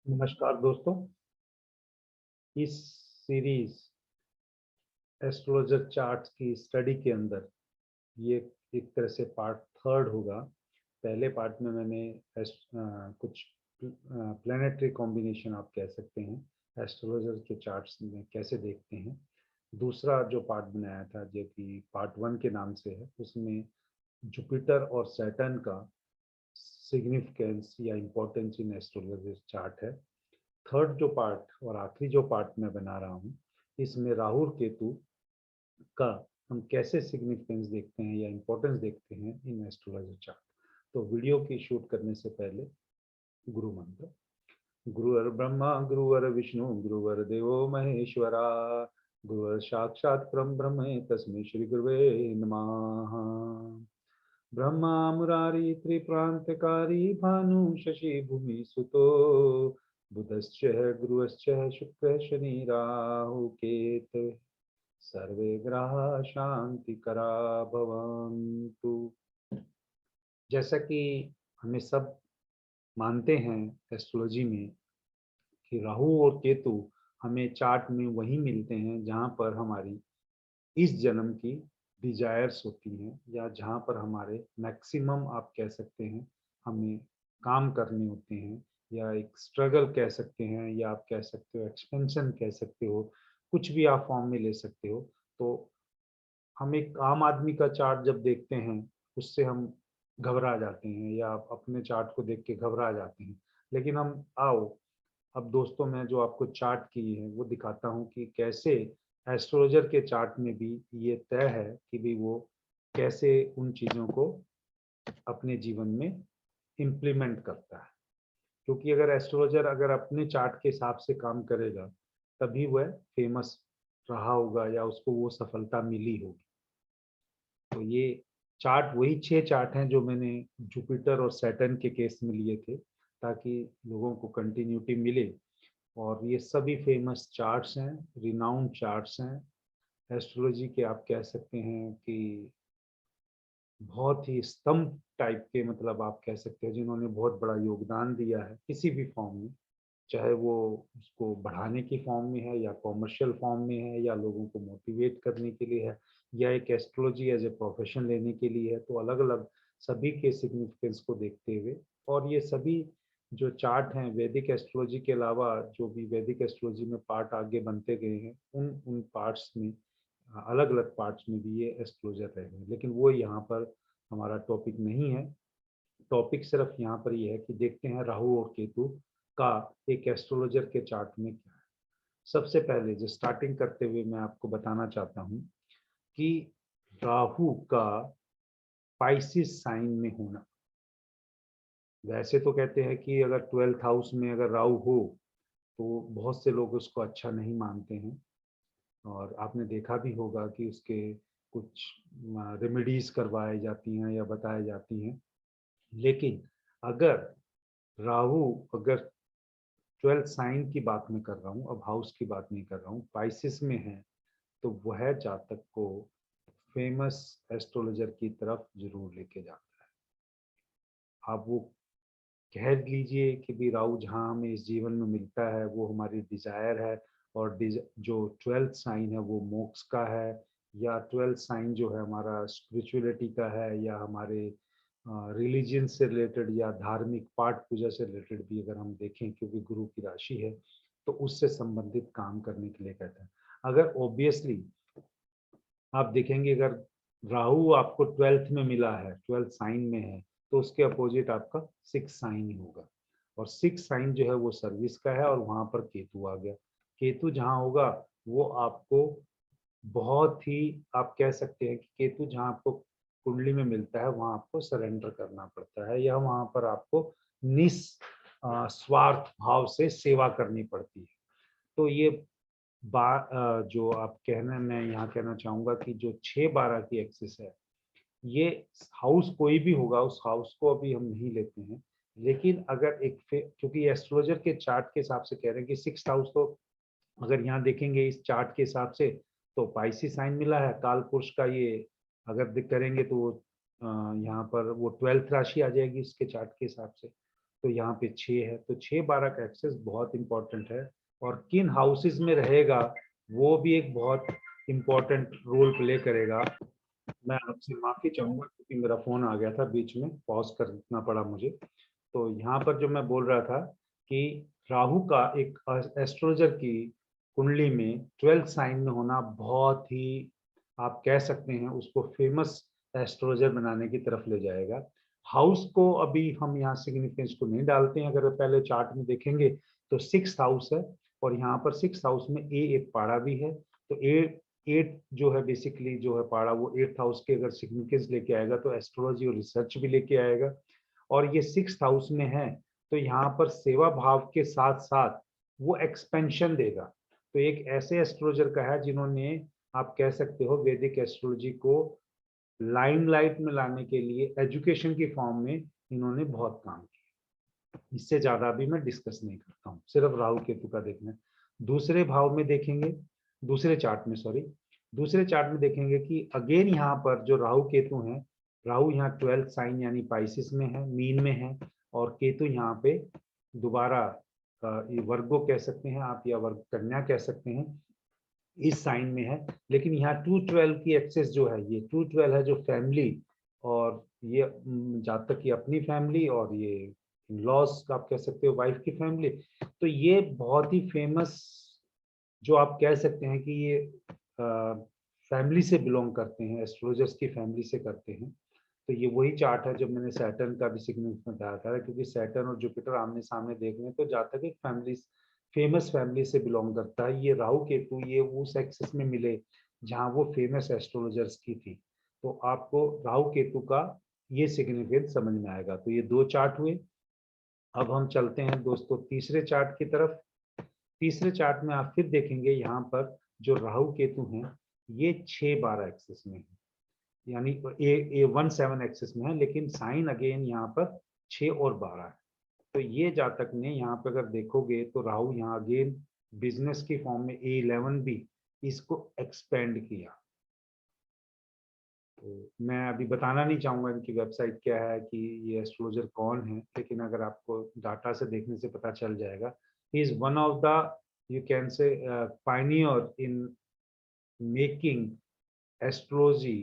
नमस्कार दोस्तों। इस सीरीज एस्ट्रोलॉजर चार्ट्स की स्टडी के अंदर ये एक तरह से पार्ट थर्ड होगा। पहले पार्ट में मैंने कुछ प्लानिटरी कॉम्बिनेशन आप कह सकते हैं एस्ट्रोलॉजर के चार्ट्स में कैसे देखते हैं। दूसरा जो पार्ट बनाया था जो कि पार्ट वन के नाम से है, उसमें जुपिटर और सैटर्न का सिग्निफिकेंस या इम्पोर्टेंस इन एस्ट्रोलॉजर चार्ट है। थर्ड जो पार्ट और आखिरी जो पार्ट मैं बना रहा हूँ, इसमें राहु केतु का हम कैसे सिग्निफिकेंस देखते हैं या इम्पोर्टेंस देखते हैं इन एस्ट्रोलॉजी चार्ट। तो वीडियो की शूट करने से पहले गुरु मंत्र। गुरुर् ब्रह्मा गुरुर् विष्णु गुरुर् देवो महेश्वरा, गुरुर् साक्षात् परं ब्रह्म तस्मै श्री गुरुवे नमः। ब्रह्मा मुरारी त्रिप्रांतकारी भानु शशि भूमि सुतो, बुधश्च गुरुश्च शुक्र शनि राहु केतु, सर्वे ग्रह शांतिकरा भवन्तु। जैसा कि हमें सब मानते हैं एस्ट्रोलॉजी में कि राहु और केतु हमें चार्ट में वही मिलते हैं जहाँ पर हमारी इस जन्म की डिजायर्स होती हैं या जहाँ पर हमारे मैक्सिमम आप कह सकते हैं हमें काम करने होते हैं, या एक स्ट्रगल कह सकते हैं, या आप कह सकते हो एक्सपेंशन कह सकते हो, कुछ भी आप फॉर्म में ले सकते हो। तो हम एक आम आदमी का चार्ट जब देखते हैं उससे हम घबरा जाते हैं या आप अपने चार्ट को देख के घबरा जाते हैं। लेकिन हम आओ अब दोस्तों, मैं जो आपको चार्ट की है वो दिखाता हूँ कि कैसे एस्ट्रोलॉजर के चार्ट में भी ये तय है कि भी वो कैसे उन चीज़ों को अपने जीवन में इम्प्लीमेंट करता है। क्योंकि अगर एस्ट्रोलॉजर अगर अपने चार्ट के हिसाब से काम करेगा तभी वह फेमस रहा होगा या उसको वो सफलता मिली होगी। तो ये चार्ट वही 6 चार्ट हैं जो मैंने जुपिटर और सैटर्न के केस में लिए थे ताकि लोगों को कंटिन्यूटी मिले। और ये सभी फेमस चार्ट्स हैं, रिनाउंड चार्ट्स हैं एस्ट्रोलॉजी के। आप कह सकते हैं कि बहुत ही स्तंभ टाइप के, मतलब आप कह सकते हैं जिन्होंने बहुत बड़ा योगदान दिया है किसी भी फॉर्म में, चाहे वो उसको बढ़ाने की फॉर्म में है या कॉमर्शियल फॉर्म में है या लोगों को मोटिवेट करने के लिए है या एक एस्ट्रोलॉजी एज ए प्रोफेशन लेने के लिए है। तो अलग अलग सभी के सिग्निफिकेंस को देखते हुए, और ये सभी जो चार्ट हैं वैदिक एस्ट्रोलॉजी के अलावा जो भी वैदिक एस्ट्रोलॉजी में पार्ट आगे बनते गए हैं उन उन पार्ट्स में, अलग अलग पार्ट्स में भी ये एस्ट्रोलॉजर रहे हैं। लेकिन वो यहाँ पर हमारा टॉपिक नहीं है। टॉपिक सिर्फ यहाँ पर ये है कि देखते हैं राहु और केतु का एक एस्ट्रोलॉजर के चार्ट में क्या है। सबसे पहले जो स्टार्टिंग करते हुए मैं आपको बताना चाहता हूँ कि राहु का पाइसिस साइन में होना, वैसे तो कहते हैं कि अगर 12th हाउस में अगर राहु हो तो बहुत से लोग उसको अच्छा नहीं मानते हैं। और आपने देखा भी होगा कि उसके कुछ रेमेडीज करवाई जाती हैं या बताई जाती हैं। लेकिन अगर राहु अगर 12th साइन की बात मैं कर रहा हूँ, अब हाउस की बात नहीं कर रहा हूँ, पाइसिस में है, तो वह जातक को फेमस एस्ट्रोलॉजर की तरफ जरूर लेके जाता है। आप वो कह लीजिए कि भी राहु जहाँ हमें इस जीवन में मिलता है वो हमारी डिजायर है, और जो 12th साइन है वो मोक्ष का है, या 12th साइन जो है हमारा स्पिरिचुअलिटी का है, या हमारे रिलीजन से रिलेटेड या धार्मिक पाठ पूजा से रिलेटेड भी अगर हम देखें, क्योंकि गुरु की राशि है तो उससे संबंधित काम करने के लिए कहता है। अगर ऑब्वियसली आप देखेंगे अगर राहु आपको 12th में मिला है, 12th साइन में है, तो उसके अपोजिट आपका 6 साइन ही होगा। और 6 साइन जो है वो सर्विस का है, और वहां पर केतु आ गया। केतु जहाँ होगा वो आपको बहुत ही, आप कह सकते हैं कि केतु जहाँ आपको कुंडली में मिलता है वहां आपको सरेंडर करना पड़ता है, या वहां पर आपको स्वार्थ भाव से सेवा करनी पड़ती है। तो ये जो आप कहना, मैं यहाँ कहना चाहूंगा कि जो 6-12 की एक्सिस है, ये हाउस कोई भी होगा, उस हाउस को अभी हम नहीं लेते हैं। लेकिन अगर एक क्योंकि एस्ट्रोलॉजर के चार्ट के हिसाब से कह रहे हैं कि 6th हाउस, तो अगर यहाँ देखेंगे इस चार्ट के हिसाब से तो पाइसी साइन मिला है काल पुरुष का, ये अगर करेंगे तो यहाँ पर वो 12th राशि आ जाएगी इसके चार्ट के हिसाब से। तो यहाँ पे 6 है, तो 6-12 का एक्सेस बहुत इंपॉर्टेंट है। और किन हाउसेस में रहेगा वो भी एक बहुत इंपॉर्टेंट रोल प्ले करेगा। मैं आपसे माफी चाहूंगा क्योंकि मेरा फोन आ गया था, बीच में पॉज करना पड़ा मुझे। तो यहाँ पर जो मैं बोल रहा था कि राहु का एक एस्ट्रोलॉजर की कुंडली में 12th साइन में होना बहुत ही, आप कह सकते हैं उसको फेमस एस्ट्रोलॉजर बनाने की तरफ ले जाएगा। हाउस को अभी हम यहाँ सिग्निफिकेंस को नहीं डालते हैं, अगर पहले चार्ट में देखेंगे तो 6th हाउस है, और यहाँ पर 6th हाउस में एक पाड़ा भी है। तो एट जो है बेसिकली जो है पाड़ा, वो 8th हाउस के अगर सिग्निफिकेंस लेके आएगा तो एस्ट्रोलॉजी और रिसर्च भी लेके आएगा। और ये 6th हाउस में है तो यहाँ पर सेवा भाव के साथ साथ वो एक्सपेंशन देगा। तो एक ऐसे एस्ट्रोलॉजर का है जिन्होंने, आप कह सकते हो, वैदिक एस्ट्रोलॉजी को लाइमलाइट में लाने के लिए एजुकेशन की फॉर्म में इन्होंने बहुत काम किया। इससे ज्यादा अभी मैं डिस्कस नहीं करता हूँ, सिर्फ राहु केतु का देखना है। दूसरे भाव में देखेंगे, दूसरे चार्ट में, सॉरी, दूसरे चार्ट में देखेंगे कि अगेन यहाँ पर जो राहु केतु हैं, राहु यहाँ 12th साइन यानी पाइसिस में है, मीन में है, और केतु यहाँ पे दोबारा वर्गो कह सकते हैं आप, या वर्ग कन्या कह सकते हैं, इस साइन में है। लेकिन यहाँ 212 की एक्सेस जो है, ये 212 है जो फैमिली, और ये जातक की अपनी फैमिली, और ये लॉस आप कह सकते हो वाइफ की फैमिली। तो ये बहुत ही फेमस, जो आप कह सकते हैं कि ये फैमिली से बिलोंग करते हैं, एस्ट्रोलॉजर्स की फैमिली से करते हैं। तो ये वही चार्ट है जब मैंने सैटर्न का भी सिग्निफिकेंस बताया था, क्योंकि सैटर्न और जुपिटर आमने सामने देख रहे हैं तो जातक एक फैमिली, फेमस फैमिली से बिलोंग करता है। ये राहु केतु ये उस एक्सेस में मिले जहाँ वो फेमस एस्ट्रोलॉजर्स की थी। तो आपको राहु केतु का ये सिग्निफिकेंस समझ में आएगा। तो ये 2 चार्ट हुए। अब हम चलते हैं दोस्तों तीसरे चार्ट की तरफ। तीसरे चार्ट में आप फिर देखेंगे यहाँ पर जो राहु केतु हैं, ये 6-12 एक्सिस में है, यानी ए 1-7 एक्सिस में है, लेकिन साइन अगेन यहाँ पर 6 और 12 है। तो ये जातक ने यहाँ पे अगर देखोगे तो राहु यहाँ अगेन बिजनेस की फॉर्म में A11 भी इसको एक्सपेंड किया। तो मैं अभी बताना नहीं चाहूंगा इनकी वेबसाइट क्या है कि ये एस्ट्रोलॉजर कौन है, लेकिन अगर आपको डाटा से देखने से पता चल जाएगा, he is one of the, you can say, Pioneer in making astrology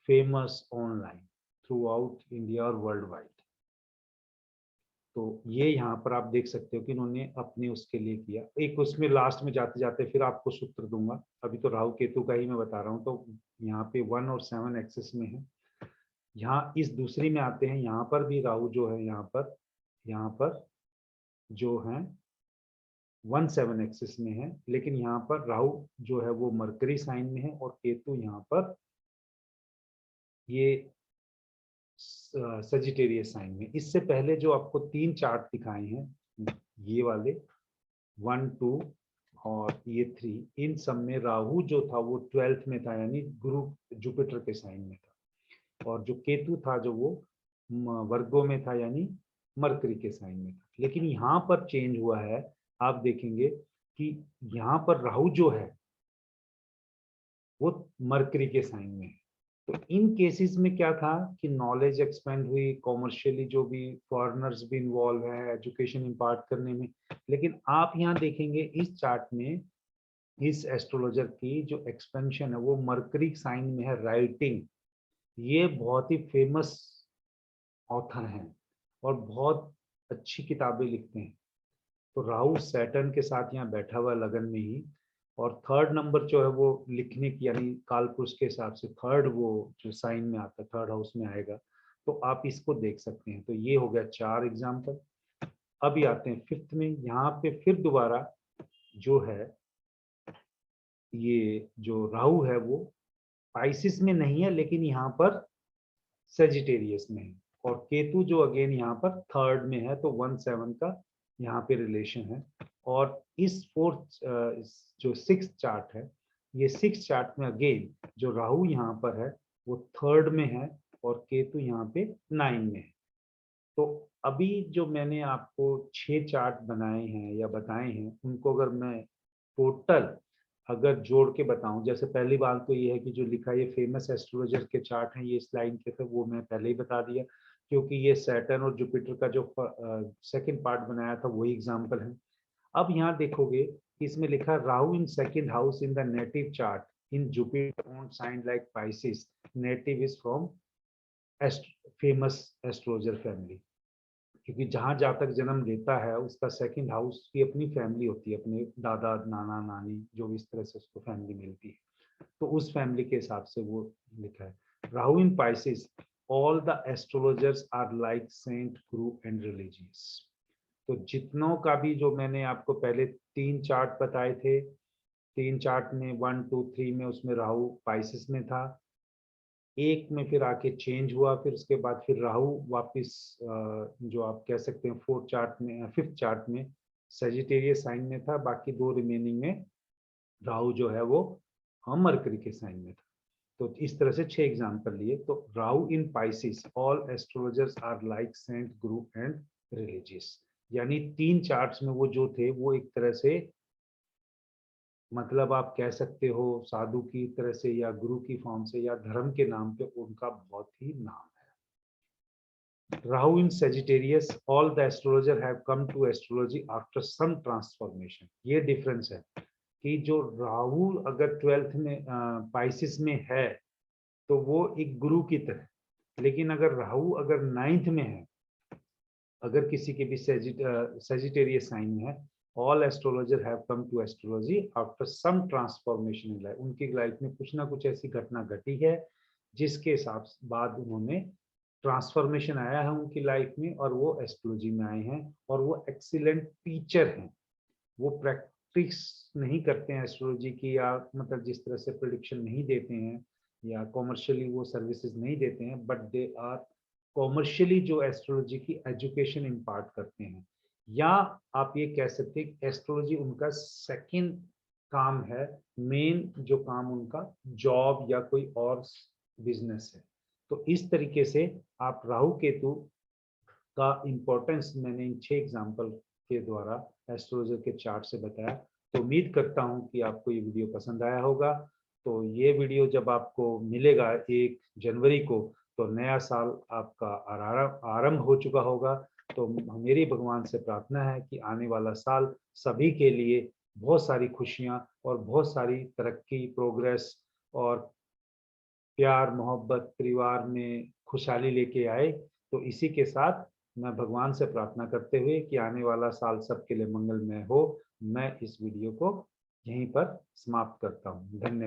famous online through out India और वर्ल्ड वाइड। तो ये यहाँ पर आप देख सकते हो कि इन्होंने अपने उसके लिए किया। एक उसमें लास्ट में जाते जाते फिर आपको सूत्र दूंगा, अभी तो राहु केतु का ही मैं बता रहा हूँ। तो यहाँ पे 1 और 7 एक्सिस में है। यहाँ इस दूसरी में आते हैं, यहाँ पर भी राहु जो है यहाँ पर जो है 1-7 एक्सिस में है, लेकिन यहाँ पर राहु जो है वो मरकरी साइन में है, और केतु यहाँ पर ये सजिटेरियस साइन में। इससे पहले जो आपको 3 चार्ट दिखाए हैं, ये वाले 1, 2 और ये 3, इन सब में राहु जो था वो 12th में था, यानी गुरु जुपिटर के साइन में था, और जो केतु था जो वो वर्गो में था, यानी मरकरी के साइन में था। लेकिन यहाँ पर चेंज हुआ है, आप देखेंगे कि यहाँ पर राहु जो है वो मरकरी के साइन में है। तो इन केसेस में क्या था कि नॉलेज एक्सपेंड हुई, कॉमर्शियली जो भी फॉरेनर्स भी इन्वॉल्व है एजुकेशन इम्पार्ट करने में। लेकिन आप यहाँ देखेंगे इस चार्ट में, इस एस्ट्रोलॉजर की जो एक्सपेंशन है वो मरकरी साइन में है, राइटिंग। ये बहुत ही फेमस ऑथर हैं और बहुत अच्छी किताबें लिखते हैं। तो राहु सैटर्न के साथ यहाँ बैठा हुआ लगन में ही, और 3rd नंबर जो है वो लिखने की, यानी काल पुरुष के हिसाब से 3rd वो जो साइन में आता है 3rd हाउस में आएगा। तो आप इसको देख सकते हैं। तो ये हो गया 4 एग्जाम्पल। अभी आते हैं 5th में। यहाँ पे फिर दोबारा जो है ये जो राहु है वो पाइसिस में नहीं है, लेकिन यहाँ पर सेजिटेरियस में है, और केतु जो अगेन यहाँ पर 3rd में है। तो 1-7 का यहाँ पे रिलेशन है। और इस 4th जो 6th चार्ट है, ये 6th चार्ट में अगेन जो राहु यहाँ पर है वो 3rd में है, और केतु यहाँ पे 9 में है। तो अभी जो मैंने आपको 6 चार्ट बनाए हैं या बताए हैं, उनको अगर मैं टोटल अगर जोड़ के बताऊं, जैसे पहली बात तो ये है कि जो लिखा ये फेमस एस्ट्रोलॉजर के चार्ट हैं, ये स्लाइड के थे वो मैं पहले ही बता दिया। क्योंकि ये सैटर्न और जुपिटर का जो सेकंड पार्ट बनाया था वही एग्जांपल है। अब यहाँ देखोगे कि इसमें लिखा Rahu in second house in the native chart in Jupiter own sign like Pisces, native is from famous astrologer family. क्योंकि जहां जातक जन्म लेता है उसका सेकंड हाउस की अपनी फैमिली होती है, अपने दादा नाना नानी जो इस तरह से उसको फैमिली मिलती है, तो उस फैमिली के हिसाब से वो लिखा है। Rahu in Pisces, all the astrologers are like saint guru and religious. तो जितनों का भी जो मैंने आपको पहले 3 चार्ट बताए थे, 3 चार्ट में 1 2 3 में उसमें राहु पाइसिस में था, एक में फिर आके चेंज हुआ, फिर उसके बाद फिर राहु वापस जो आप कह सकते हैं 4 चार्ट में 5th चार्ट में सेजिटेरियस साइन में था, बाकी 2 रिमेनिंग में राहु जो है वो मरकरी के साइन में था। तो इस तरह से 6 एग्जाम्पल लिए। तो Rahu in Pisces, all astrologers are like saint guru and religious, यानी 3 चार्ट्स में वो जो थे वो एक तरह से मतलब आप कह सकते हो साधु की तरह से या गुरु की फॉर्म से या धर्म के नाम पे उनका बहुत ही नाम है। Rahu in Sagittarius, all the astrologer have come to astrology after some transformation. ये डिफरेंस है कि जो राहु अगर 12th में पाइसिस में है तो वो एक गुरु की तरह, लेकिन अगर राहु अगर 9th में है, अगर किसी के भी सेजिटेरियस साइन में है, all astrologer have come to astrology after some transformation in life. उनकी लाइफ में कुछ ना कुछ ऐसी घटना घटी है जिसके हिसाब से बाद उन्होंने ट्रांसफॉर्मेशन आया है उनकी लाइफ में और वो एस्ट्रोलॉजी में आए हैं और वो एक्सीलेंट टीचर हैं। वो प्रैक्टिस नहीं करते हैं एस्ट्रोलॉजी की, या मतलब जिस तरह से प्रिडिक्शन नहीं देते हैं या कॉमर्शियली वो सर्विसेज नहीं देते हैं, बट दे आर कॉमर्शियली जो एस्ट्रोलॉजी की एजुकेशन इम्पार्ट करते हैं। या आप ये कह सकते हैं एस्ट्रोलॉजी उनका सेकंड काम है, मेन जो काम उनका जॉब या कोई और बिजनेस है। तो इस तरीके से आप राहु केतु का इम्पोर्टेंस मैंने इन 6 एग्जाम्पल के द्वारा एस्ट्रोलॉजर के चार्ट से बताया। तो उम्मीद करता हूं कि आपको ये वीडियो पसंद आया होगा। तो ये वीडियो जब आपको मिलेगा 1 जनवरी को, तो नया साल आपका आरंभ हो चुका होगा। तो मेरी भगवान से प्रार्थना है कि आने वाला साल सभी के लिए बहुत सारी खुशियां और बहुत सारी तरक्की, प्रोग्रेस और प्यार मोहब्बत परिवार में खुशहाली लेके आए। तो इसी के साथ मैं भगवान से प्रार्थना करते हुए कि आने वाला साल सबके लिए मंगलमय हो, मैं इस वीडियो को यहीं पर समाप्त करता हूँ। धन्यवाद।